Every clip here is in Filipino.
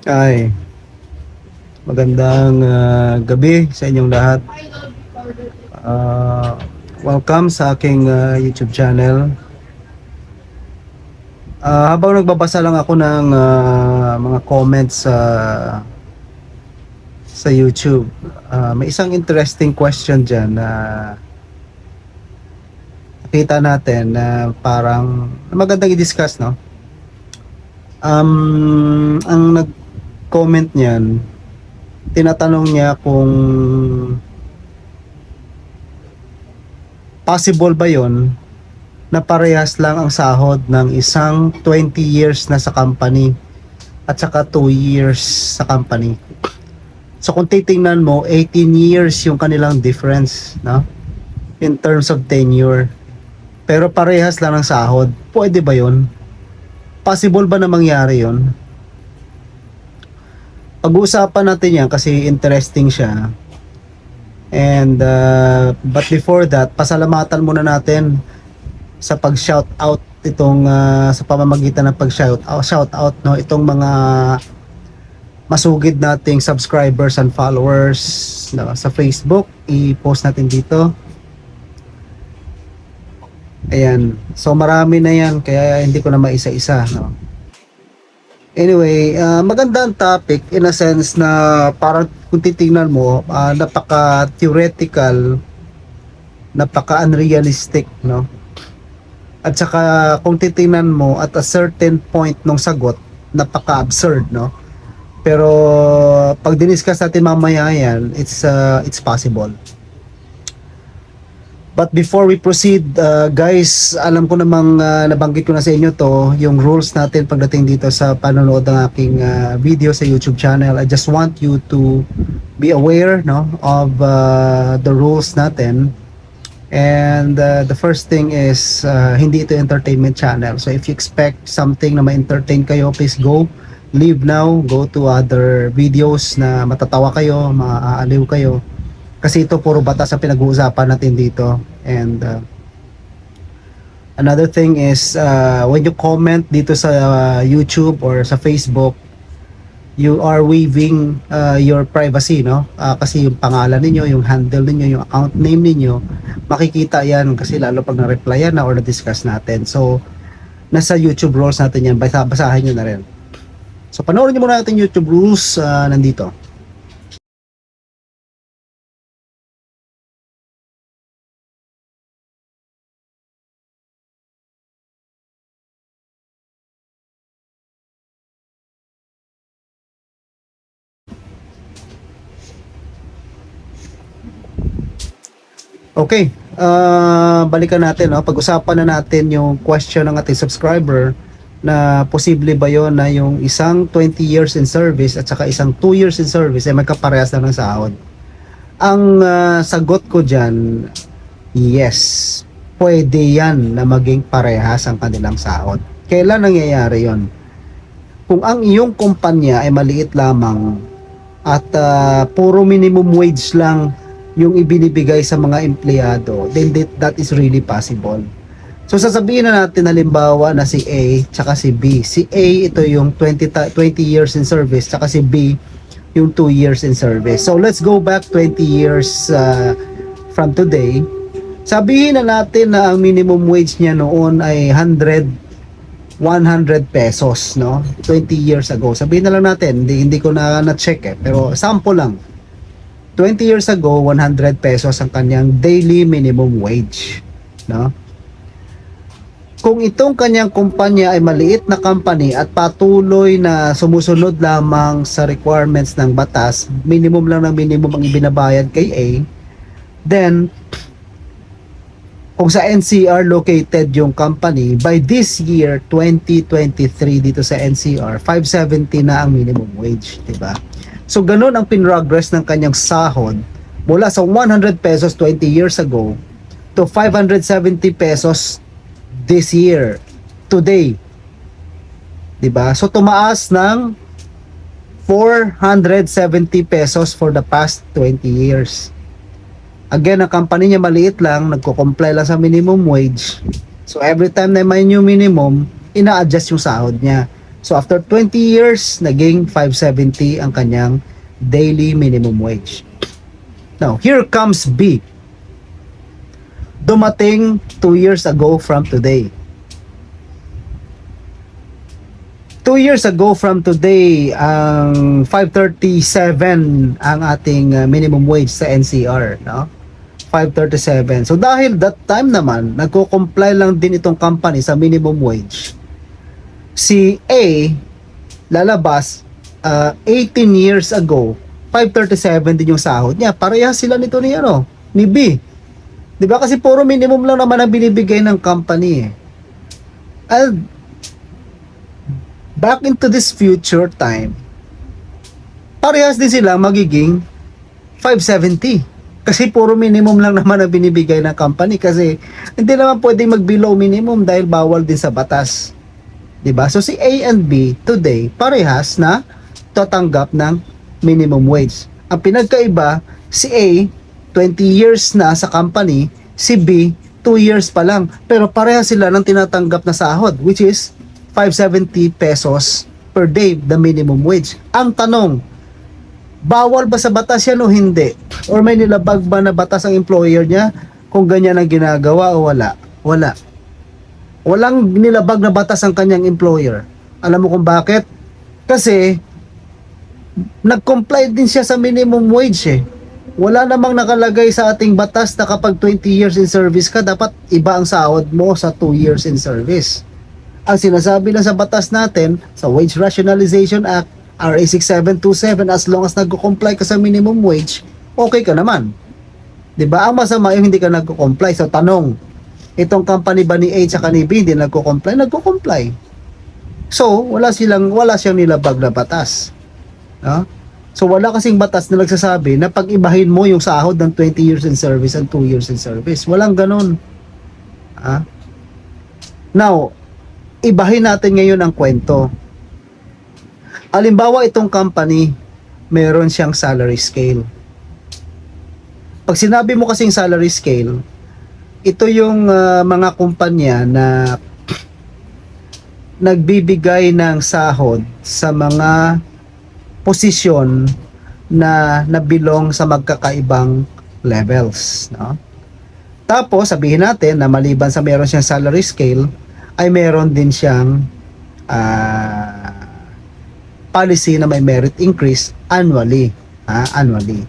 Ay, magandang gabi sa inyong lahat. Ah, Welcome sa aking YouTube channel. Habang nagbabasa lang ako ng mga comments sa YouTube, may isang interesting question dyan na nakita natin na parang magandang i-discuss, no? Ang nag-comment niyan, tinatanong niya kung possible ba yon na parehas lang ang sahod ng isang 20 years na sa company at saka 2 years sa company. So kung titingnan mo, 18 years yung kanilang difference, no? In terms of tenure. Pero parehas lang ng sahod. Pwede ba yon? Possible ba na mangyari yon? Pag-uusapan natin yan kasi interesting siya. And but before that, pasalamatan muna natin sa pag-shout out itong sa pamamagitan ng shout out, no, itong mga masugid nating subscribers and followers, no, sa Facebook. I-post natin dito. Ayan. So marami na yan kaya hindi ko na maisa-isa, no. Anyway, maganda ang topic in a sense na parang kung titingnan mo, napaka-theoretical, napaka-unrealistic, no. At saka kung titingnan mo at a certain point ng sagot, napaka-absurd, no. Pero pag diniscuss natin mamaya yan, it's possible. But before we proceed, guys, alam ko namang nabanggit ko na sa inyo to, yung rules natin pagdating dito sa panonood ng aking video sa YouTube channel. I just want you to be aware, no, of the rules natin. And the first thing is hindi ito entertainment channel. So if you expect something na ma-entertain kayo, please go. Leave now, go to other videos na matatawa kayo, maaaliw kayo. Kasi ito puro batas ang pinag-uusapan natin dito. And another thing is when you comment dito sa YouTube or sa Facebook, you are waiving your privacy, no? Kasi yung pangalan ninyo, yung handle ninyo, yung account name ninyo, makikita yan kasi lalo pag na-reply yan na or na-discuss natin. So, nasa YouTube rules natin yan. Basahin nyo na rin. So, panoorin nyo muna natin YouTube rules nandito. Okay, balikan natin, no? Pag-usapan na natin yung question ng ating subscriber na posible ba yon na yung isang 20 years in service at saka isang 2 years in service ay magkaparehas lang ng sahod. Ang sagot ko dyan, yes, pwede yan na maging parehas ang kanilang sahod. Kailan nangyayari yon? Kung ang iyong kumpanya ay maliit lamang at puro minimum wage lang yung ibinibigay sa mga empleyado, then that is really possible. So sasabihin na natin halimbawa na si A tsaka si B. Si A ito yung 20 years in service, tsaka si B yung 2 years in service. So let's go back 20 years from today. Sabihin na natin na ang minimum wage niya noon ay 100 pesos, no? 20 years ago. Sabihin na lang natin, hindi ko na-check pero sample lang. 20 years ago, 100 pesos ang kanyang daily minimum wage, no? Kung itong kanyang kumpanya ay maliit na company at patuloy na sumusunod lamang sa requirements ng batas, minimum lang ng minimum ang ibinabayad kay A, then kung sa NCR located yung company, by this year 2023 dito sa NCR, 570 na ang minimum wage, di ba? So ganun ang pinrogress ng kanyang sahod mula sa 100 pesos 20 years ago to 570 pesos this year, today. Diba? So tumaas ng 470 pesos for the past 20 years. Again, ang company niya maliit lang, nagko-comply lang sa minimum wage. So every time na may new minimum, ina-adjust yung sahod niya. So after 20 years, naging 570 ang kanyang daily minimum wage. Now, here comes B. Dumating 2 years ago from today. 2 years ago from today, ang 537 ang ating minimum wage sa NCR, no? 537. So dahil that time naman, nagko-comply lang din itong company sa minimum wage. Si A lalabas 18 years ago, 537 din yung sahod niya. Parehas sila nito ni B. 'Di ba? Kasi puro minimum lang naman ang binibigay ng company. And back into this future time, parehas din sila magiging 570. Kasi puro minimum lang naman ang binibigay ng company kasi hindi naman pwedeng mag-below minimum dahil bawal din sa batas. 'Di ba? So si A and B today parehas na tatanggap ng minimum wage. Ang pinagkaiba, si A 20 years na sa company, si B 2 years pa lang. Pero parehas sila ng tinatanggap na sahod, which is 570 pesos per day, the minimum wage. Ang tanong, bawal ba sa batas yan o hindi? Or may nilabag ba na batas ang employer niya kung ganyan ang ginagawa o wala? Wala. Walang nilabag na batas ang kanyang employer. Alam mo kung bakit? Kasi nag-comply din siya sa minimum wage eh. Wala namang nakalagay sa ating batas na kapag 20 years in service ka, dapat iba ang sahod mo sa 2 years in service. Ang sinasabi lang sa batas natin, sa Wage Rationalization Act, RA 6727, as long as nag-comply ka sa minimum wage, okay ka naman. 'Di ba? Ang masama yung hindi ka nag-comply. So tanong, itong company ba ni A at ni B hindi nagko-comply? Nagko-comply. So, wala siyang nilabag na batas. No? So, wala kasing batas na nagsasabi na pag-ibahin mo yung sahod ng 20 years in service and 2 years in service. Walang ganun. Now, ibahin natin ngayon ang kwento. Halimbawa, itong company, meron siyang salary scale. Pag sinabi mo kasing salary scale, ito yung mga kumpanya na nagbibigay ng sahod sa mga posisyon na nabilong sa magkakaibang levels, no? Tapos sabihin natin na maliban sa meron siyang salary scale, ay meron din siyang policy na may merit increase annually, annually.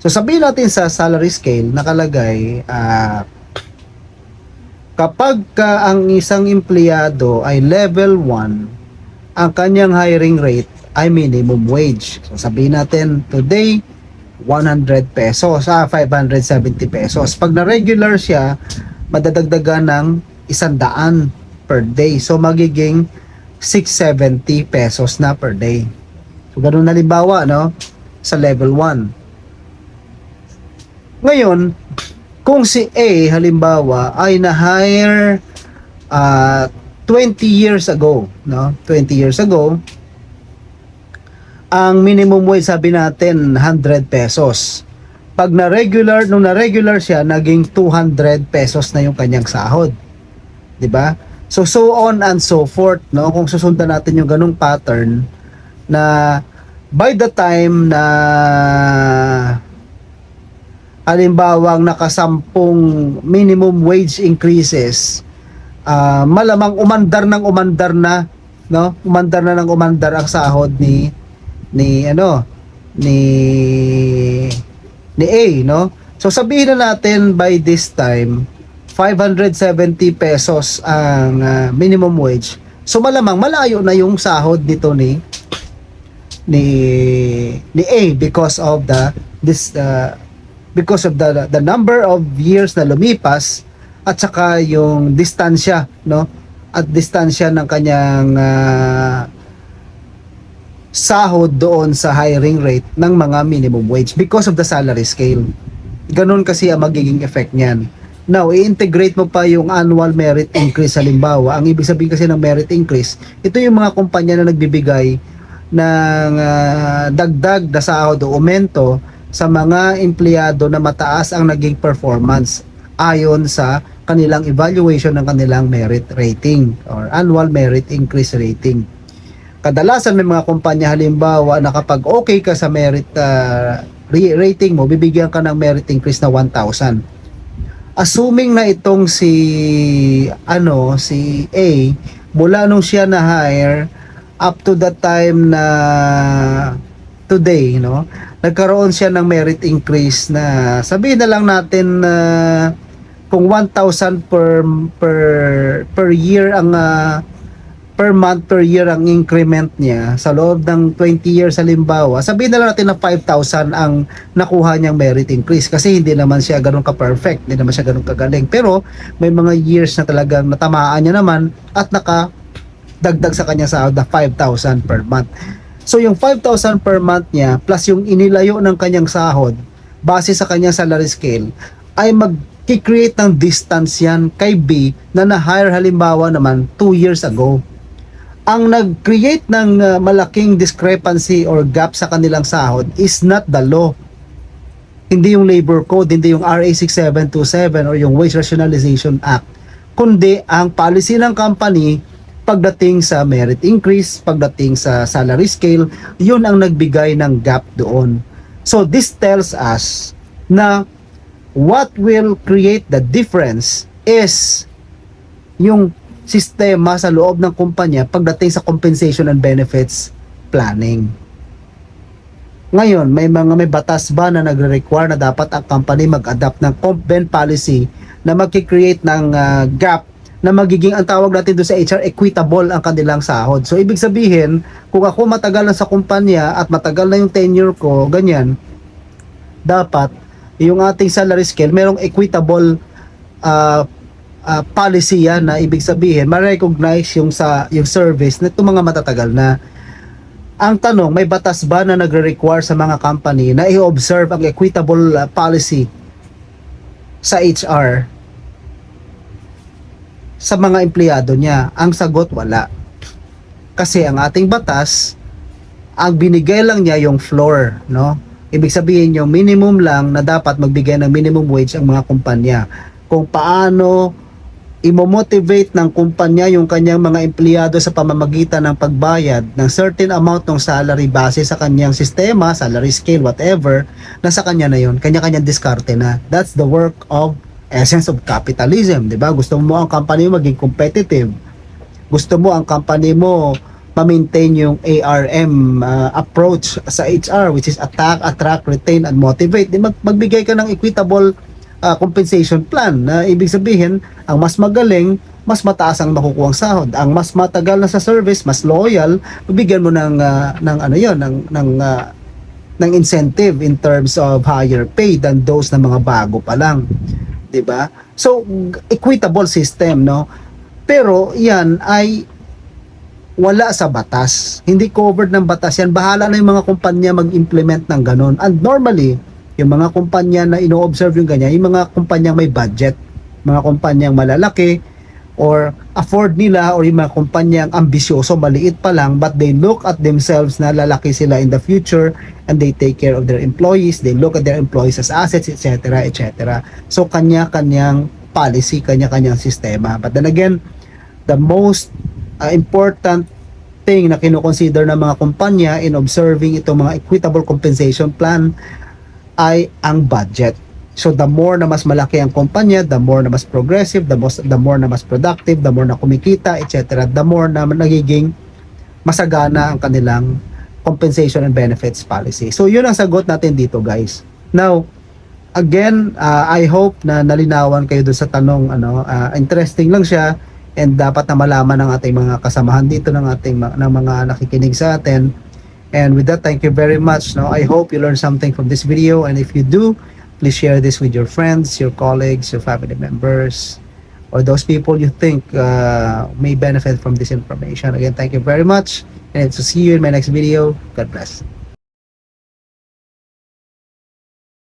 So sabihin natin sa salary scale nakalagay kapag ang isang empleyado ay level 1, ang kanyang hiring rate ay minimum wage. So sabihin natin today 100 pesos, 570 pesos. Pag na-regular siya, madadagdagan ng 100 per day. So magiging 670 pesos na per day. So ganun halimbawa, no? Sa level 1. Ngayon, kung si A halimbawa ay na-hire 20 years ago, no? 20 years ago, ang minimum wage sabi natin 100 pesos. Pag nung na-regular siya, naging 200 pesos na yung kanyang sahod. 'Di ba? So on and so forth, no? Kung susundan natin yung ganung pattern na by the time na halimbawang nakasampung minimum wage increases, malamang umandar na, no? Umandar ang sahod ni A, no? So sabihin na natin by this time 570 pesos ang minimum wage. So malamang malayo na yung sahod nito ni A because of the number of years na lumipas at saka yung distansya, no? At distansya ng kanyang sahod doon sa hiring rate ng mga minimum wage because of the salary scale. Ganun kasi ang magiging effect niyan. Now, i-integrate mo pa yung annual merit increase halimbawa. Ang ibig sabihin kasi ng merit increase, ito yung mga kumpanya na nagbibigay ng dagdag na sahod o aumento sa mga empleyado na mataas ang naging performance ayon sa kanilang evaluation ng kanilang merit rating or annual merit increase rating. Kadalasan may mga kumpanya halimbawa na kapag okay ka sa merit rating mo, bibigyan ka ng merit increase na 1,000. Assuming na itong si A, mula nung siya na hire up to the time na today, no, nagkaroon siya ng merit increase na sabihin na lang natin na kung 1,000 per year ang per month per year ang increment niya sa loob ng 20 years halimbawa, sabihin na lang natin na 5,000 ang nakuha niyang merit increase kasi hindi naman siya ganun ka-perfect, hindi naman siya ganun kagaling, pero may mga years na talagang natamaan niya naman at nakadagdag sa kanya sahod na 5,000 per month. So yung 5,000 per month niya plus yung inilayo ng kanyang sahod base sa kanyang salary scale ay mag-create ng distance yan kay B na na-hire halimbawa naman 2 years ago. Ang nag-create ng malaking discrepancy or gap sa kanilang sahod is not the law. Hindi yung labor code, hindi yung RA 6727 or yung Wage Rationalization Act, kundi ang policy ng company pagdating sa merit increase, pagdating sa salary scale, yun ang nagbigay ng gap doon. So this tells us na what will create the difference is yung sistema sa loob ng kumpanya pagdating sa compensation and benefits planning. Ngayon, may batas ba na nagre-require na dapat ang company mag-adapt ng comp ben policy na magki-create ng gap na magiging ang tawag natin doon sa HR equitable ang kanilang sahod. So ibig sabihin, kung ako matagal na sa kumpanya at matagal na yung tenure ko, ganyan, dapat yung ating salary scale merong equitable policy yan na ibig sabihin ma-recognize yung service na itong mga matatagal na. Ang tanong, may batas ba na nagre-require sa mga company na i-observe ang equitable policy sa HR sa mga empleyado niya? Ang sagot, wala. Kasi ang ating batas, ang binigay lang niya yung floor, no? Ibig sabihin yung minimum lang na dapat magbigay ng minimum wage ang mga kumpanya. Kung paano imo-motivate ng kumpanya yung kanyang mga empleyado sa pamamagitan ng pagbayad ng certain amount ng salary base sa kanyang sistema, salary scale, whatever, nasa kanya na yun, kanya-kanyang diskarte na. That's the work of essence of capitalism, di ba? Gusto mo ang company mo maging competitive. Gusto mo ang company mo ma-maintain yung ARM approach sa HR, which is attack, attract, retain, and motivate. Di magbigay ka ng equitable compensation plan na ibig sabihin ang mas magaling, mas mataas ang makukuhang sahod. Ang mas matagal na sa service, mas loyal, bibigyan mo ng incentive in terms of higher pay than those na mga bago pa lang. 'Di ba? So equitable system, no? Pero yan ay wala sa batas. Hindi covered ng batas yan. Bahala na yung mga kumpanya mag-implement ng ganun. And normally, yung mga kumpanya na ino-observe yung ganyan, yung mga kumpanyang may budget, mga kumpanyang malalaki, or afford nila, or yung mga kumpanyang ambisyoso, maliit pa lang, but they look at themselves na lalaki sila in the future, and they take care of their employees, they look at their employees as assets, etc., etc. So, kanya-kanyang policy, kanya-kanyang sistema. But then again, the most important thing na kinoconsider ng mga kumpanya in observing itong mga equitable compensation plan ay ang budget. So the more na mas malaki ang kumpanya, the more na mas progressive, the more na mas productive, the more na kumikita, etc., the more na nagiging masagana ang kanilang compensation and benefits policy. So yun ang sagot natin dito, guys. Now, again, I hope na nalinawan kayo doon sa tanong, interesting lang siya, and dapat na malaman ng ating mga kasamahan dito, ng mga nakikinig sa atin. And with that, thank you very much. I hope you learned something from this video. And if you do, please share this with your friends, your colleagues, your family members, or those people you think may benefit from this information. Again, thank you very much. And to see you in my next video. God bless.